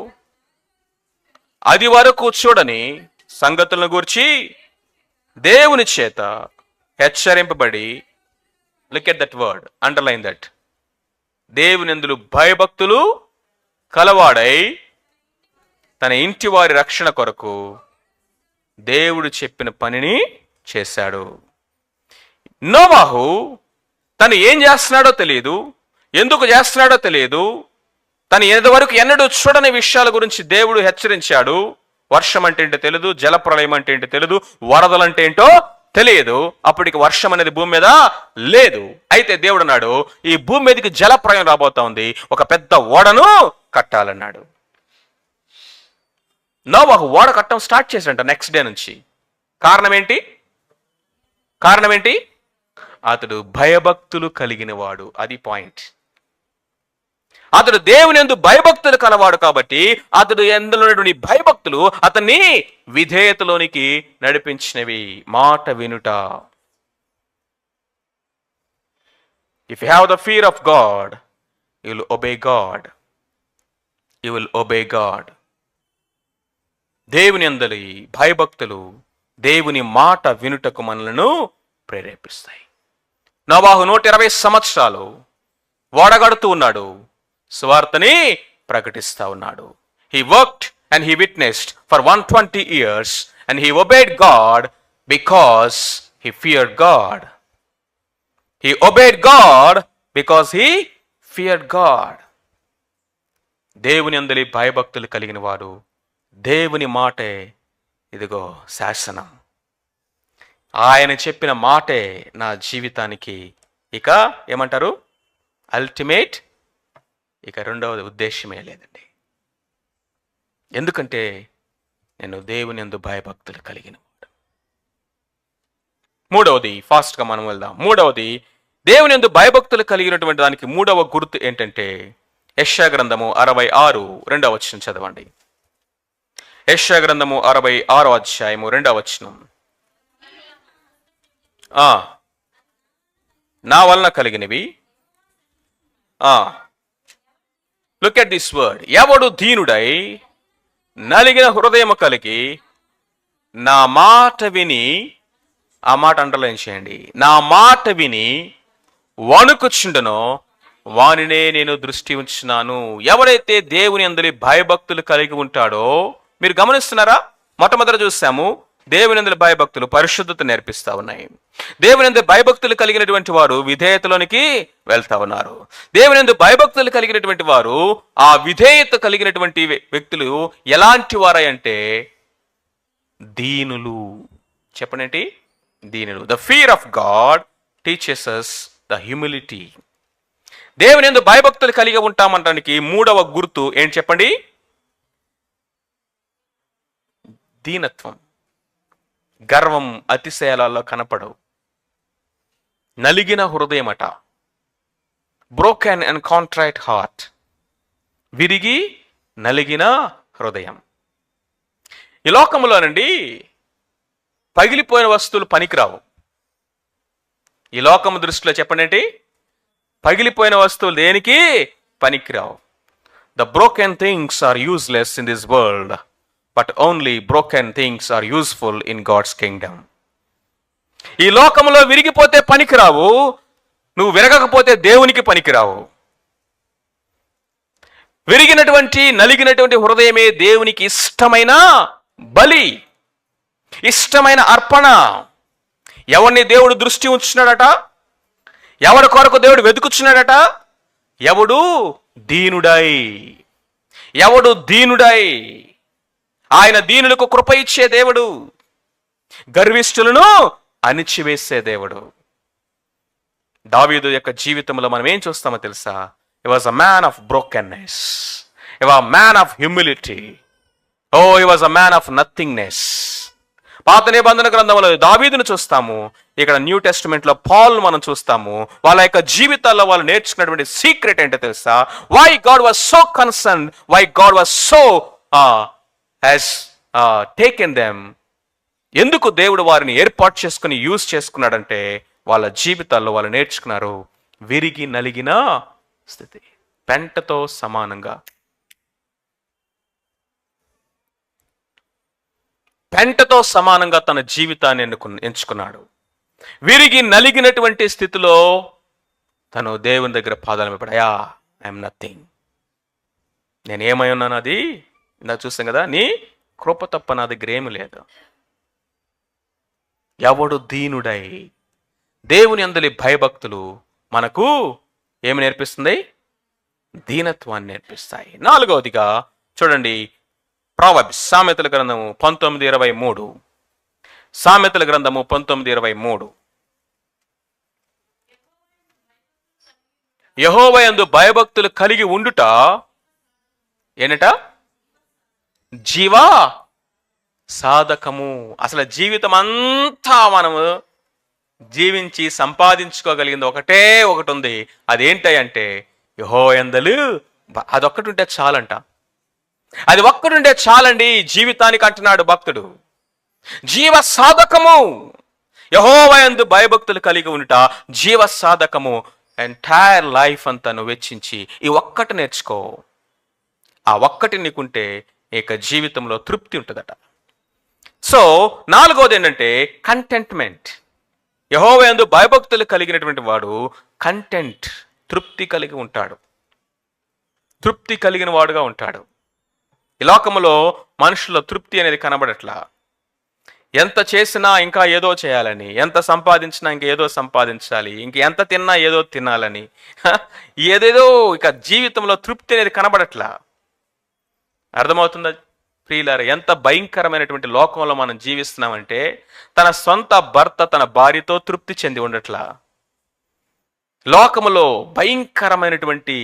అది వరకు చూడని సంగతులను గూర్చి దేవుని చేత హెచ్చరింపబడి, look at that word, underline that, దేవుని యందు భయభక్తులు కలవాడై తన ఇంటి వారి రక్షణ కొరకు దేవుడు చెప్పిన పనిని చేశాడు. నోవాహు తను ఏం చేస్తున్నాడో తెలియదు, ఎందుకు చేస్తున్నాడో తెలియదు, తను ఇంతవరకు ఎన్నడూ చూడని విషయాల గురించి దేవుడు హెచ్చరించాడు. వర్షం అంటే ఏంటో తెలియదు, జలప్రళయం అంటే ఏంటో తెలియదు, వరదలంటే ఏంటో తెలియదు. అప్పటికి వర్షం అనేది భూమి మీద లేదు. అయితే దేవుడు అన్నాడు, ఈ భూమి మీదకి జలప్రళయం రాబోతా ఉంది, ఒక పెద్ద ఓడను కట్టాలన్నాడు. నోవాహు ఓడ కట్టడం స్టార్ట్ చేశాడంట నెక్స్ట్ డే నుంచి. కారణం ఏంటి? కారణం ఏంటి? అతడు భయభక్తులు కలిగిన వాడు. అది పాయింట్. అతడు దేవుని యందు భయభక్తులు కలవాడు కాబట్టి అతడు ఎందులో భయభక్తులు అతన్ని విధేయతలోనికి నడిపించినవి. మాట వినుట. If you have the fear of God, you will obey God. You will obey God. దేవుని యందలి భయభక్తులు దేవుని మాట వినుటకు మనలను ప్రేరేపిస్తాయి. నోవాహు 120 సంవత్సరాలు ఓడగడుతూ ఉన్నాడు, సువార్తని ప్రకటిస్తా ఉన్నాడు. He worked and he witnessed for 120 years and he obeyed God because he feared God. He obeyed God because he feared God. దేవుని యందలి భయభక్తులు కలిగిన వాడు దేవుని మాటే ఇదిగో శాసనం. ఆయన చెప్పిన మాటే నా జీవితానికి ఇక ఏమంటారు, అల్టిమేట్. ఇక రెండవది ఉద్దేశమే లేదండి. ఎందుకంటే నేను దేవుని యందు భయభక్తులు కలిగిన వాడు. మూడవది, ఫాస్ట్గా మనం వెళ్దాం. మూడవది, దేవుని యందు భయభక్తులు కలిగినటువంటి దానికి మూడవ గుర్తు ఏంటంటే, యెషయా గ్రంథము 66 2వ వచనం చదవండి. యెషయా గ్రంథము 66వ అధ్యాయము 2వ వచనం. నా వలన కలిగినవి. Look at this word. ఎవడు దీనుడై నలిగిన హృదయము కలిగి నా మాట విని, ఆ మాట అండర్లైన్ చేయండి, నా మాట విని వణుకుచుండనో వానినే నేను దృష్టి ఉంచున్నాను. ఎవరైతే దేవుని యందు భయభక్తులు కలిగి ఉంటాడో, మీరు గమనిస్తున్నారా? మొట్టమొదట చూసాము, దేవుని యందు భయభక్తులు పరిశుద్ధత నేర్పిస్తా ఉన్నాయి. దేవుని యందు భయభక్తులు కలిగినటువంటి వారు విధేయతలోనికి వెళ్తా ఉన్నారు. దేవుని యందు భయభక్తులు కలిగినటువంటి వారు, ఆ విధేయత కలిగినటువంటి వ్యక్తులు ఎలాంటి వారై అంటే దీనులు. చెప్పండి, దీనులు. The fear of God teaches us the humility. దేవుని యందు భయభక్తులు కలిగి ఉంటామంటానికి మూడవ గుర్తు ఏంటి చెప్పండి? దీనత్వం. గర్వం, అతిశయాలలో కనపడవు. నలిగిన హృదయమట, బ్రోకెన్ అండ్ కాంట్రైట్ హార్ట్, విరిగి నలిగిన హృదయం. ఈ లోకంలోనండి పగిలిపోయిన వస్తువులు పనికిరావు. ఈ లోకము దృష్టిలో చెప్పండి, పగిలిపోయిన వస్తువులు దేనికి పనికిరావు. The broken things are useless in this world, but only broken things are useful in God's kingdom. ఈ లోకంలో విరిగిపోతే పనికిరావు, నువ్వు విరగకపోతే దేవునికి పనికిరావు. విరిగినటువంటి నలిగినటువంటి హృదయమే దేవునికి ఇష్టమైన బలి, ఇష్టమైన అర్పణ. ఎవరిని దేవుడు దృష్టి ఉంచున్నాడట? ఎవరి కొరకు దేవుడు వెతుకుచున్నాడట? ఎవడు దీనుడై. ఎవడు దీనుడై. ఆయన దీనులకు కృప ఇచ్చే దేవుడు, గర్విష్ఠులను అణిచివేసే దేవుడు. దావీదు యొక్క జీవితంలో మనం ఏం చూస్తామో తెలుసా? He was a man of brokenness. He was a man of humility. Oh, he was a man of nothingness. పాత నిబంధన గ్రంథంలో దావీదును చూస్తాము, ఇక్కడ న్యూ టెస్టిమెంట్ లో పాల్ మనం చూస్తాము. వాళ్ళ యొక్క జీవితాల్లో వాళ్ళు నేర్చుకున్నటువంటి సీక్రెట్ ఏంటో తెలుసా? Why God was so concern, why God was so has taken them. ఎందుకు దేవుడు వారిని ఏర్పాటు చేసుకుని యూజ్ చేసుకున్నాడంటే వాళ్ళ జీవితాల్లో వాళ్ళు నేర్చుకున్నారు విరిగి నలిగిన స్థితి. పెంటతో సమానంగా, పెంటతో సమానంగా తన జీవితాన్ని ఎంచుకున్నాడు. విరిగి నలిగినటువంటి స్థితిలో తను దేవుని దగ్గర పాదాలు పడయా, ఐఎమ్ నథింగ్, నేనేమై ఉన్నాను, అది ఇందాక చూసాం కదా, నీ కృప తప్ప నా దగ్గర ఏమి లేదు. ఎవడు దీనుడై. దేవుని అందలి భయభక్తులు మనకు ఏమి నేర్పిస్తుంది? దీనత్వాన్ని నేర్పిస్తాయి. నాలుగవదిగా చూడండి, ప్రావర్బ్స్, సామెతల గ్రంథము 19:23. సామెతల గ్రంథము 19:23. యెహోవా యందు భయభక్తులు కలిగి ఉండుట ఏనట? జీవా సాధకము. అసలు జీవితం అంతా మనము జీవించి సంపాదించుకోగలిగింది ఒకటే ఒకటి ఉంది. అదేంటంటే యెహోవా యందు అదొక్కటి ఉంటే చాలంట. అది ఒక్కడుంటే చాలండి జీవితానికి అంటున్నాడు భక్తుడు. జీవ సాధకము. యెహోవా యందు భయభక్తులు కలిగి ఉండుట జీవ సాధకము. ఎంటైర్ లైఫ్ అంతా నువ్వు వెచ్చించి ఈ ఒక్కటి నేర్చుకో. ఆ ఒక్కటి నీకుంటే ఇక జీవితంలో తృప్తి ఉంటుందట. సో నాలుగవది ఏంటంటే కంటెంట్మెంట్. యెహోవా యందు భయభక్తులు కలిగినటువంటి వాడు కంటెంట్, తృప్తి కలిగి ఉంటాడు. తృప్తి కలిగిన వాడుగా ఉంటాడు. ఈ లోకములో మనుషుల్లో తృప్తి అనేది కనబడట్లా. ఎంత చేసినా ఇంకా ఏదో చేయాలని, ఎంత సంపాదించినా ఇంకా ఏదో సంపాదించాలి, ఇంక ఎంత తిన్నా ఏదో తినాలని, ఏదేదో ఇక జీవితంలో తృప్తి అనేది కనబడట్లా. అర్థమవుతుందా ప్రియులారా? ఎంత భయంకరమైనటువంటి లోకంలో మనం జీవిస్తున్నామంటే తన సొంత భర్త తన భార్యతో తృప్తి చెంది ఉండట్లా. లోకములో భయంకరమైనటువంటి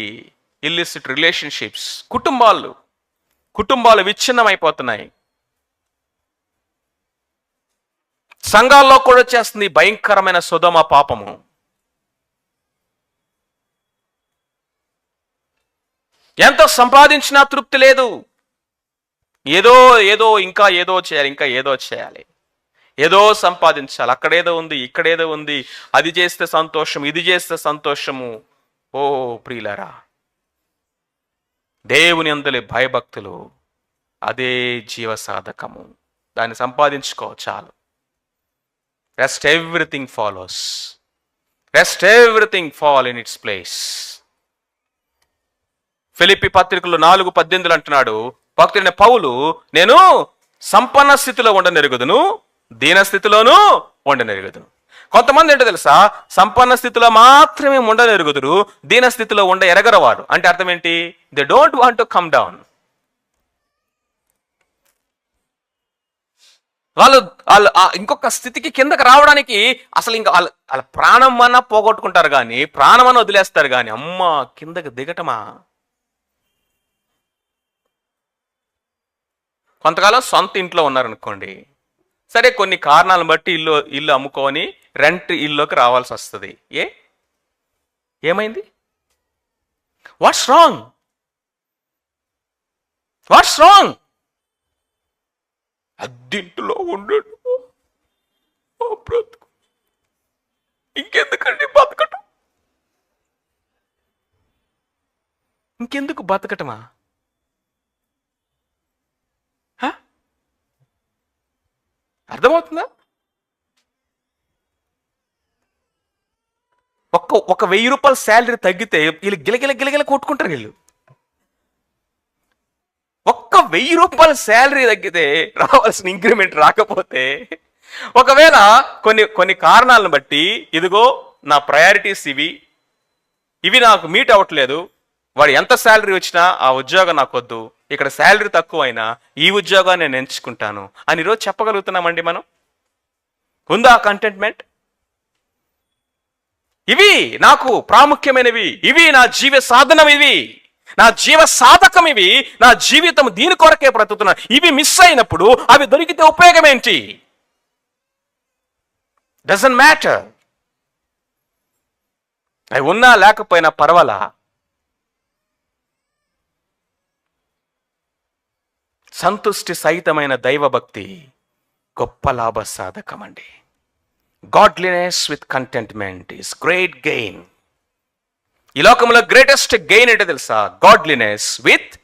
ఇల్లిసిట్ రిలేషన్షిప్స్, కుటుంబాలు విచ్ఛిన్నమైపోతున్నాయి. సంఘాల్లో కూడా చేస్తుంది భయంకరమైన సొదొమ పాపము. ఎంత సంపాదించినా తృప్తి లేదు. ఏదో ఇంకా ఏదో చేయాలి, ఇంకా ఏదో చేయాలి. ఏదో సంపాదించాలి, అక్కడేదో ఉంది, ఇక్కడేదో ఉంది, అది చేస్తే సంతోషం, ఇది చేస్తే సంతోషము. ఓ ప్రియులారా, దేవుని అందులో భయభక్తులు అదే జీవ సాధకము. దాన్ని సంపాదించుకో చాలు. Rest everything follows. Rest everything fall in its place. Philippi పత్రికలు 4:18 అంటున్నాడు భక్తుడైన పౌలు, నేను సంపన్న స్థితిలో ఉండనెరుగుదును, దీన స్థితిలోనూ ఉండనెరుగుదును. కొంతమంది ఏంటో తెలుసా, సంపన్న స్థితిలో మాత్రమే ఉండనెరుగుదురు, దీన స్థితిలో ఎరగరవారు. అంటే అర్థం ఏంటి? They don't want to come down. వాళ్ళు ఇంకొక స్థితికి కిందకి రావడానికి అసలు ఇంకా వాళ్ళ ప్రాణం అన్నా పోగొట్టుకుంటారు కానీ, ప్రాణం అన్న వదిలేస్తారు కానీ, అమ్మ కిందకి దిగటమా. కొంతకాలం సొంత ఇంట్లో ఉన్నారనుకోండి, సరే కొన్ని కారణాలను బట్టి ఇల్లు అమ్ముకొని రెంట్ ఇల్లుకి రావాల్సి వస్తుంది. ఏమైంది? What's wrong? What's wrong? అద్దింటిలో ఉండడు బ్రతుకు, ఇంకెందుకండి బతకటం? ఇంకెందుకు బతకటమా? అర్థమవుతుందా? ఒక 1000 రూపాయల శాలరీ తగ్గితే వీళ్ళు గిలగిల కొట్టుకుంటారు. వీళ్ళు ఒక్క 1000 రూపాయల శాలరీ తగ్గితే రావాల్సిన ఇంక్రిమెంట్ రాకపోతే, ఒకవేళ కొన్ని కారణాలను బట్టి ఇదిగో నా ప్రయారిటీస్ ఇవి నాకు మీట్ అవ్వట్లేదు, వాడు ఎంత శాలరీ వచ్చినా ఆ ఉద్యోగం నాకు వద్దు, ఇక్కడ శాలరీ తక్కువైనా ఈ ఉద్యోగాన్ని నేను ఎంచుకుంటాను అని ఈరోజు చెప్పగలుగుతున్నామండి మనం? ఉందా కంటెంట్మెంట్? ఇవి నాకు ప్రాముఖ్యమైనవి, ఇవి నా జీవ సాధనం, ఇవి నా జీవ సాధకం, ఇవి నా జీవితం దీని కొరకే బ్రతుకుతున్నా, ఇవి మిస్ అయినప్పుడు అవి దొరికితే ఉపయోగం ఏంటి? Doesn't matter. అవి ఉన్నా లేకపోయినా పర్వాలా. సంతుష్టి సహితమైన దైవభక్తి గొప్ప లాభ సాధకం అండి. Godliness with contentment is great gain. ఈ లోకంలో గ్రేటెస్ట్ గెయిన్ ఏంటో తెలుసా? Godliness with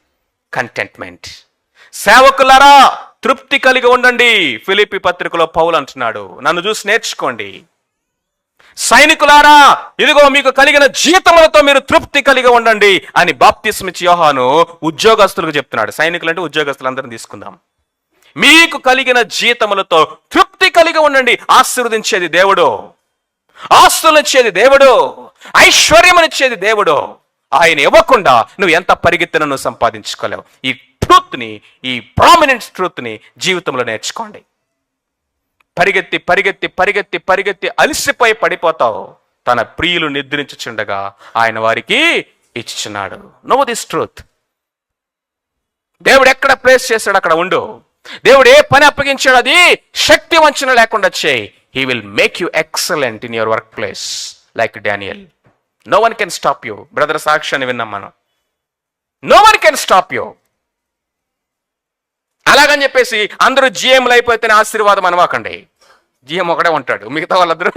contentment. సేవకులారా తృప్తి కలిగి ఉండండి. ఫిలిప్పీ పత్రికలో పౌలు అంటున్నాడు, నన్ను చూసి నేర్చుకోండి. సైనికులారా ఇదిగో మీకు కలిగిన జీతములతో మీరు తృప్తి కలిగి ఉండండి అని బాప్తిస్మిచ్చి యోహాను ఉద్యోగస్తులకు చెప్తున్నాడు. సైనికులు అంటే ఉద్యోగస్తులందరినీ తీసుకుందాం. మీకు కలిగిన జీతములతో తృప్తి కలిగి ఉండండి. ఆశీర్వదించేది దేవుడు, ఆస్తులనిచ్చేది దేవుడు, ఐశ్వర్యమునిచ్చేది దేవుడు. ఆయన ఇవ్వకుండా నువ్వు ఎంత పరిగెత్తిన నువ్వు సంపాదించుకోలేవు. ఈ ట్రూత్ని, ఈ ప్రామినెంట్ ట్రూత్ని జీవితంలో నేర్చుకోండి. పరిగెత్తి పరిగెత్తి పరిగెత్తి పరిగెత్తి అలసిపోయి పడిపోతావు. తన ప్రియులు నిద్రించుచుండగా ఆయన వారికి ఇచ్చుచున్నాడు. No this truth. దేవుడు ఎక్కడ ప్లేస్ చేశాడు అక్కడ ఉండు. దేవుడు ఏ పని అప్పగించాడు అది శక్తి వంచన లేకుండా చేయి. He will make you excellent in your work place like Daniel. No one can stop you. Brother సాక్షి విన్నాం మనం. No one can stop you. అలాగని చెప్పేసి అందరూ జిఎంలు అయిపోతేనే ఆశీర్వాదం అనవాకండి. జిఎం ఒకడే ఉంటాడు, మిగతా వాళ్ళందరూ.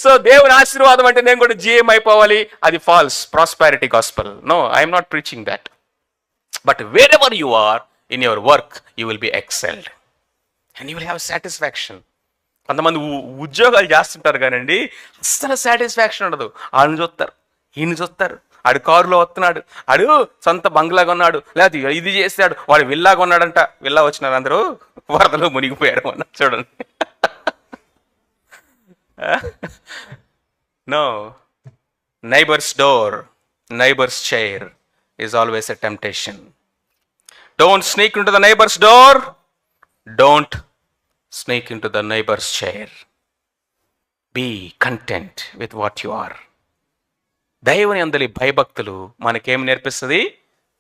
సో దేవుని ఆశీర్వాదం అంటే నేను కూడా జిఎం అయిపోవాలి, అది false prosperity gospel. No, I'm not preaching that. But where ever you are in your work you will be excelled and you will have satisfaction. కొంతమంది ఉద్యోగాలు చేస్తుంటారు కానండి, అస్సలు సాటిస్ఫాక్షన్ ఉండదు. వాళ్ళని చూస్తారు, ఈయన చూస్తారు, ఆడు కారులో వస్తున్నాడు, ఆడు సొంత బంగ్లా కొన్నాడు, లేకపోతే ఇది చేస్తాడు, వాడు విల్లా కొన్నాడంట. విల్లా వచ్చినారు అందరూ వరదలు మునిగిపోయారు అన్న. చూడండి. No, neighbour's door, neighbour's chair is always a temptation. Don't sneak in to the neighbour's door, don't sneak in to the neighbour's chair. Be content with what you are. దైవని అందరి భయభక్తులు మనకేం నేర్పిస్తుంది?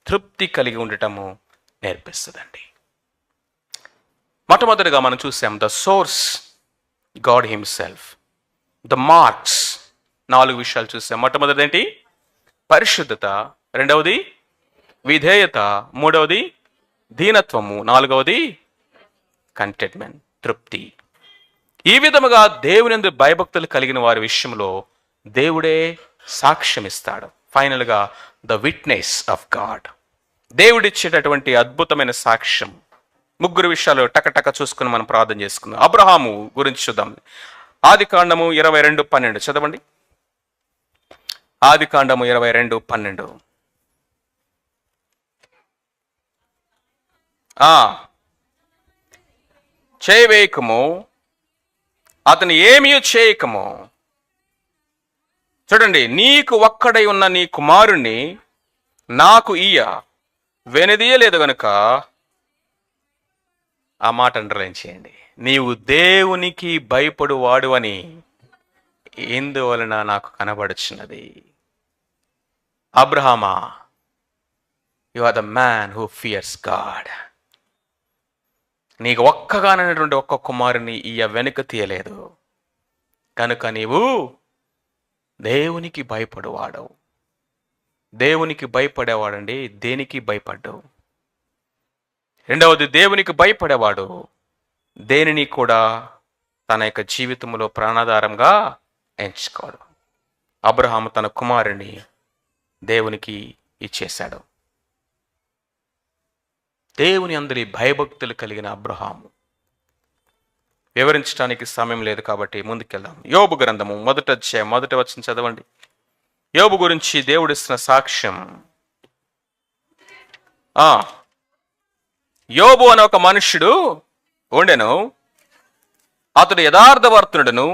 తృప్తి కలిగి ఉండటము నేర్పిస్తుందండి. మొట్టమొదటిగా మనం చూసాం the source God himself, the marks. 4 విషయాలు చూసాం. మొట్టమొదటి ఏంటి? పరిశుద్ధత. రెండవది విధేయత. మూడవది దీనత్వము. నాలుగవది కంటెంట్మెంట్, తృప్తి. ఈ విధముగా దేవుని భయభక్తులు కలిగిన వారి విషయంలో దేవుడే సాక్ష్యం ఇస్తాడు. ఫైనల్గా ద విట్నెస్ ఆఫ్ గాడ్, దేవుడిచ్చేటటువంటి అద్భుతమైన సాక్ష్యం. ముగ్గురు విషయాలు టకటక చూసుకుని మనం ప్రార్థన చేసుకుందాం. అబ్రహాము గురించి చూద్దాం. ఆదికాండము 22:12 చదవండి. ఆదికాండము 22:12. చేయవేయకము, అతను ఏమీ చేయకము. చూడండి, నీకు ఒక్కడై ఉన్న నీ కుమారుణ్ణి నాకు వెనదీయలేదు గనుక, ఆ మాట అండర్లైన్ చేయండి. నీవు దేవునికి భయపడువాడు అని ఎందువలన నాకు కనబడుచున్నది. అబ్రహామా, you are the man who fears God. నీకు ఒక్కగానటువంటి ఒక్క కుమారుని వెనుక తీయలేదు కనుక నీవు దేవునికి భయపడువాడవు. దేవునికి భయపడేవాడండి దేనికి భయపడ్డావు. రెండవది, దేవునికి భయపడేవాడు దేనిని కూడా తన యొక్క జీవితంలో ప్రాణాధారంగా ఎంచుకోడు. అబ్రహాము తన కుమారుని దేవునికి ఇచ్చేశాడు. దేవుని అందరి భయభక్తులు కలిగిన అబ్రహాము. వివరించడానికి సమయం లేదు కాబట్టి ముందుకెళ్దాం. యోబు గ్రంథము 1వ అధ్యాయం 1వ వచనం చదవండి. యోబు గురించి దేవుడిస్తున్న సాక్ష్యం. యోబు అనే ఒక మనుష్యుడు ఉండెను. అతడు యథార్థవర్తనుడును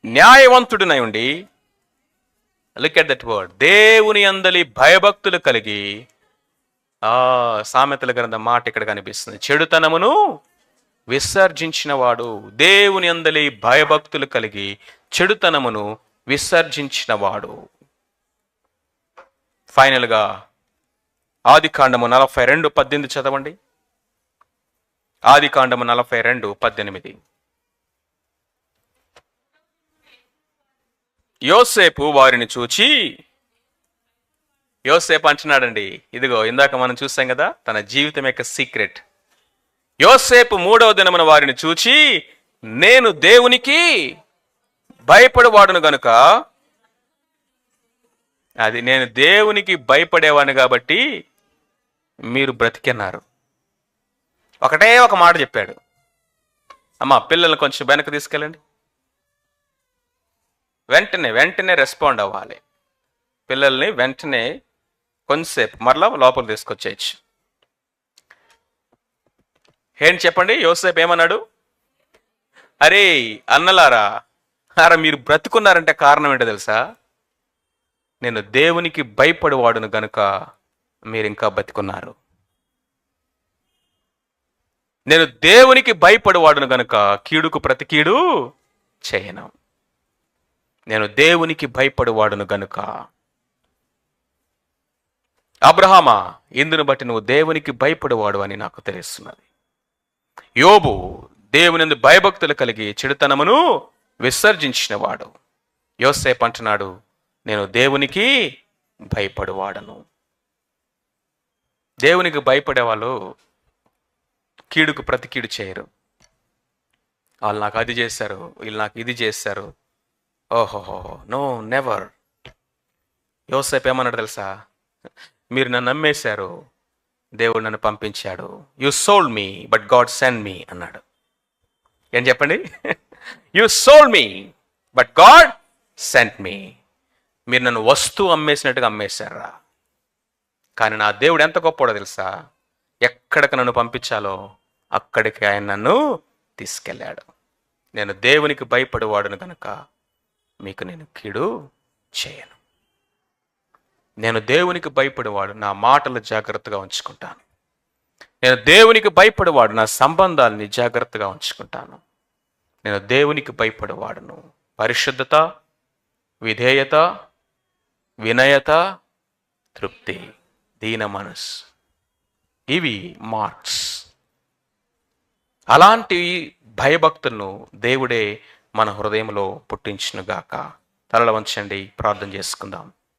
న్యాయవంతుడునై ఉండి, లుక్ ఎట్ దట్ వర్డ్, దేవుని అందలి భయభక్తులు కలిగి. సామెతల గ్రంథం మాట ఇక్కడ కనిపిస్తుంది. చెడుతనమును విసర్జించిన వాడు, దేవుని అందలి భయభక్తులు కలిగి చెడుతనమును విసర్జించిన వాడు. ఫైనల్గా ఆదికాండము 42:18 చదవండి. ఆదికాండము 42:18. యోసేపు వారిని చూచి, యోసేపు అంటున్నాడండి, ఇదిగో ఇందాక మనం చూసాం కదా తన జీవితం యొక్క సీక్రెట్. యోసేపు 3వ దినమున వారిని చూచి, నేను దేవునికి భయపడేవాడును గనుక, అది నేను దేవునికి భయపడేవాడిని కాబట్టి మీరు బ్రతికిన్నారు. ఒకటే ఒక మాట చెప్పాడు, అమ్మా పిల్లల్ని కొంచెం వెనక్కి తీసుకెళ్ళండి. వెంటనే రెస్పాండ్ అవ్వాలి. పిల్లల్ని వెంటనే కొంతసేపు మరలా లోపల తీసుకొచ్చేయచ్చు. ఏంటి చెప్పండి, యోసేపు ఏమన్నాడు? అరే అన్నలారా, మీరు బ్రతుకున్నారంటే కారణం ఏంటో తెలుసా? నేను దేవునికి భయపడేవాడును గనుక మీరు ఇంకా బతికున్నారు. నేను దేవునికి భయపడేవాడును గనుక కీడుకు ప్రతి కీడు చేయను. నేను దేవునికి భయపడేవాడును గనుక. అబ్రహామా, ఇందును బట్టి నువ్వు దేవునికి భయపడేవాడు అని నాకు తెలుస్తున్నది. యోబు దేవుని భయభక్తులు కలిగి చెడుతనమును విసర్జించినవాడు. యోసేపు అంటున్నాడు, నేను దేవునికి భయపడేవాడను. దేవునికి భయపడేవాళ్ళు కీడుకు ప్రతి కీడు చేయరు. వాళ్ళు నాకు అది చేశారు, వీళ్ళు నాకు ఇది చేశారు. ఓహోహో, నో, నెవర్. యోసేపు ఏమన్నాడు తెలుసా? మీరు నన్ను నమ్మేశారు, దేవుడు నన్ను పంపించాడు. You sold me but God send me అన్నాడు. ఏం చెప్పండి? You sold me but God sent me. మీరు నన్ను వస్తువు అమ్మేసినట్టుగా అమ్మేశారా, కానీ నా దేవుడు ఎంత గొప్పడో తెలుసా? ఎక్కడికి నన్ను పంపించాలో అక్కడికి ఆయన నన్ను తీసుకెళ్ళాడు. నేను దేవునికి భయపడేవాడును కనుక మీకు నేను కీడు చేయను. నేను దేవునికి భయపడేవాడు, నా మాటలు జాగ్రత్తగా ఉంచుకుంటాను. నేను దేవునికి భయపడేవాడు, నా సంబంధాలని జాగ్రత్తగా ఉంచుకుంటాను. నేను దేవునికి భయపడేవాడును. పరిశుద్ధత, విధేయత, వినయత, తృప్తి, దీన మనసు, ఇవి మార్క్స్. అలాంటి భయభక్తులను దేవుడే మన హృదయంలో పుట్టించునుగాక. తలల వంచండి, ప్రార్థన చేసుకుందాం.